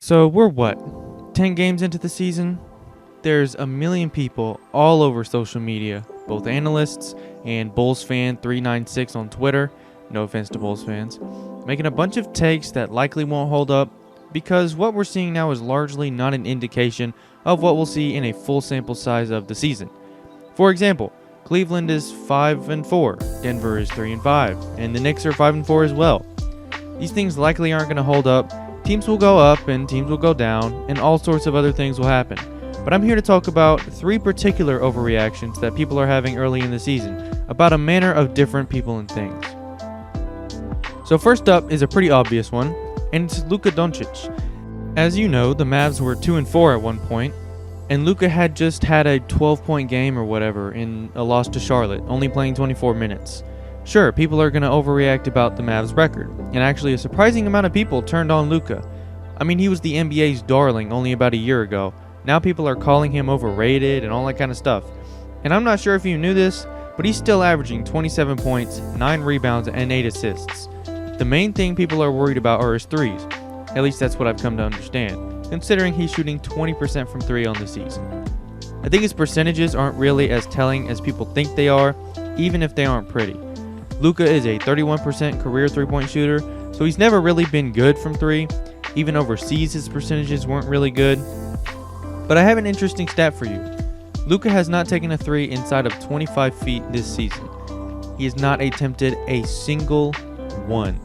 So we're what, 10 games into the season? There's a million people all over social media, both analysts and Bulls fan 396 on Twitter, no offense to Bulls fans, making a bunch of takes that likely won't hold up because what we're seeing now is largely not an indication of what we'll see in a full sample size of the season. For example, Cleveland is 5-4, Denver is 3-5, and the Knicks are 5-4 as well. These things likely aren't going to hold up. Teams will go up and teams will go down, and all sorts of other things will happen. But I'm here to talk about three particular overreactions that people are having early in the season, about a manner of different people and things. So first up is a pretty obvious one, and it's Luka Doncic. As you know, the Mavs were 2-4 at one point, and Luka had just had a 12-point game or whatever in a loss to Charlotte, only playing 24 minutes. Sure, people are going to overreact about the Mavs record, and actually a surprising amount of people turned on Luka. I mean, he was the NBA's darling only about a year ago. Now people are calling him overrated and all that kind of stuff. And I'm not sure if you knew this, but he's still averaging 27 points, 9 rebounds, and 8 assists. The main thing people are worried about are his threes. At least that's what I've come to understand, considering he's shooting 20% from 3 on the season. I think his percentages aren't really as telling as people think they are, even if they aren't pretty. Luka is a 31% career 3-point shooter, so he's never really been good from 3. Even overseas, his percentages weren't really good. But I have an interesting stat for you. Luka has not taken a 3 inside of 25 feet this season. He has not attempted a single one.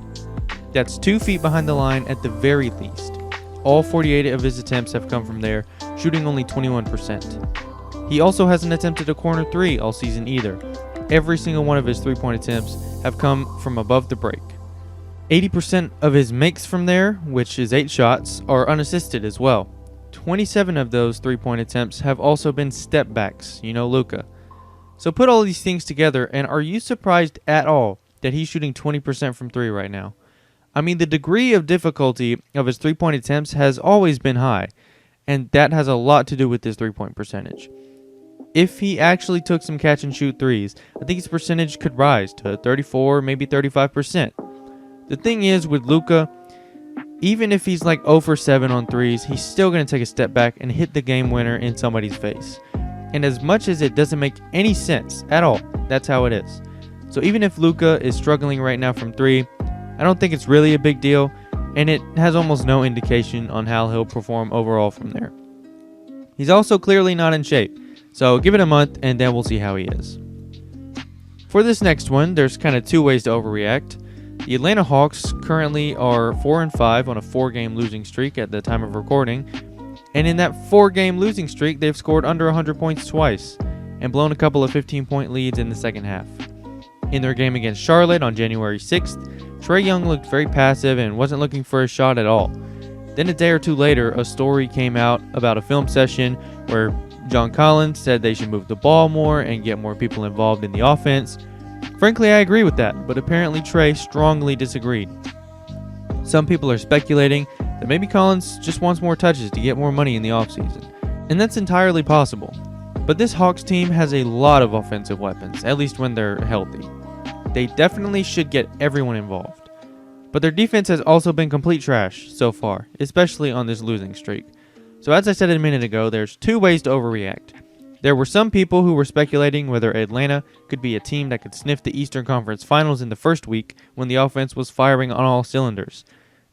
That's 2 feet behind the line at the very least. All 48 of his attempts have come from there, shooting only 21%. He also hasn't attempted a corner 3 all season either. Every single one of his 3-point attempts have come from above the break. 80% of his makes from there, which is 8 shots, are unassisted as well. 27 of those 3-point attempts have also been step backs, Luka. So put all these things together, and are you surprised at all that he's shooting 20% from 3 right now? I mean, the degree of difficulty of his 3-point attempts has always been high, and that has a lot to do with his 3-point percentage. If he actually took some catch and shoot threes, I think his percentage could rise to 34, maybe 35%. The thing is with Luka, even if he's like 0 for 7 on threes, he's still going to take a step back and hit the game winner in somebody's face. And as much as it doesn't make any sense at all, that's how it is. So even if Luka is struggling right now from 3, I don't think it's really a big deal, and it has almost no indication on how he'll perform overall from there. He's also clearly not in shape. So give it a month and then we'll see how he is. For this next one, there's kind of 2 ways to overreact. The Atlanta Hawks currently are 4-5 on a 4-game losing streak at the time of recording. And in that 4-game losing streak, they've scored under 100 points twice and blown a couple of 15-point leads in the second half. In their game against Charlotte on January 6th, Trae Young looked very passive and wasn't looking for a shot at all. Then a day or 2 later, a story came out about a film session where John Collins said they should move the ball more and get more people involved in the offense. Frankly, I agree with that, but apparently Trae strongly disagreed. Some people are speculating that maybe Collins just wants more touches to get more money in the offseason, and that's entirely possible. But this Hawks team has a lot of offensive weapons, at least when they're healthy. They definitely should get everyone involved. But their defense has also been complete trash so far, especially on this losing streak. So as I said a minute ago, there's 2 ways to overreact. There were some people who were speculating whether Atlanta could be a team that could sniff the Eastern Conference Finals in the first week when the offense was firing on all cylinders.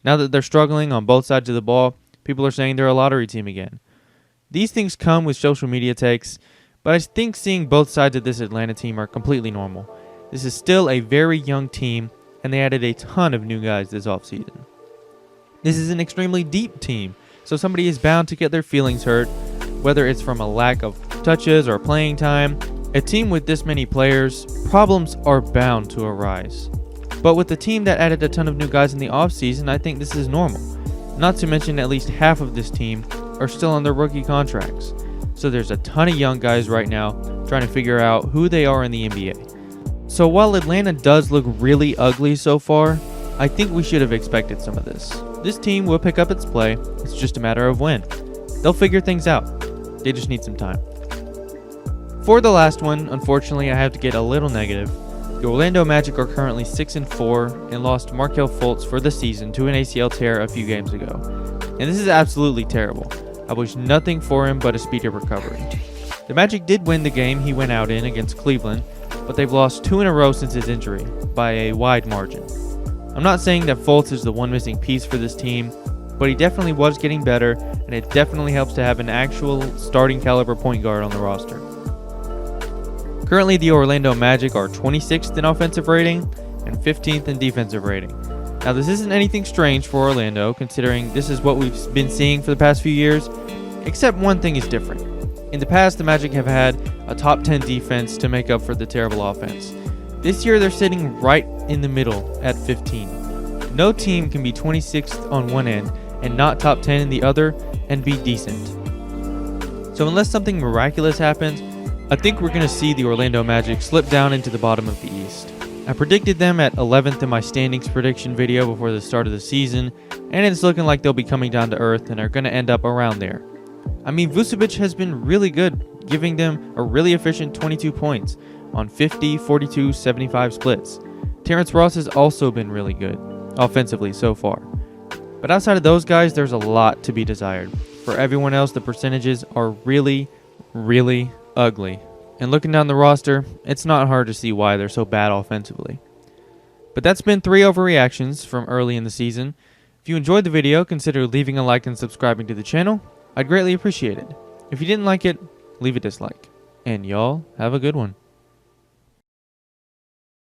Now that they're struggling on both sides of the ball, people are saying they're a lottery team again. These things come with social media takes, but I think seeing both sides of this Atlanta team are completely normal. This is still a very young team, and they added a ton of new guys this offseason. This is an extremely deep team, so somebody is bound to get their feelings hurt, whether it's from a lack of touches or playing time. A team with this many players, problems are bound to arise. But with the team that added a ton of new guys in the offseason, I think this is normal. Not to mention at least half of this team are still on their rookie contracts. So there's a ton of young guys right now trying to figure out who they are in the NBA. So while Atlanta does look really ugly so far, I think we should have expected some of this. This team will pick up its play, it's just a matter of when. They'll figure things out. They just need some time. For the last one, unfortunately, I have to get a little negative. The Orlando Magic are currently 6-4 and lost Markelle Fultz for the season to an ACL tear a few games ago. and this is absolutely terrible. I wish nothing for him but a speedy recovery. The Magic did win the game he went out in against Cleveland, but they've lost 2 in a row since his injury, by a wide margin. I'm not saying that Fultz is the one missing piece for this team, but he definitely was getting better, and it definitely helps to have an actual starting caliber point guard on the roster. Currently, the Orlando Magic are 26th in offensive rating and 15th in defensive rating. Now, this isn't anything strange for Orlando, considering this is what we've been seeing for the past few years, except one thing is different. In the past, the Magic have had a top 10 defense to make up for the terrible offense. This year, they're sitting right in the middle at 15. No team can be 26th on one end and not top 10 in the other and be decent. So unless something miraculous happens, I think we're going to see the Orlando Magic slip down into the bottom of the East. I predicted them at 11th in my standings prediction video before the start of the season, and it's looking like they'll be coming down to earth and are going to end up around there. I mean, Vucevic has been really good, giving them a really efficient 22 points on 50, 42, 75 splits. Terrence Ross has also been really good, offensively so far. But outside of those guys, there's a lot to be desired. For everyone else, the percentages are really, really ugly. And looking down the roster, it's not hard to see why they're so bad offensively. But that's been 3 overreactions from early in the season. If you enjoyed the video, consider leaving a like and subscribing to the channel. I'd greatly appreciate it. If you didn't like it, leave a dislike. And y'all have a good one.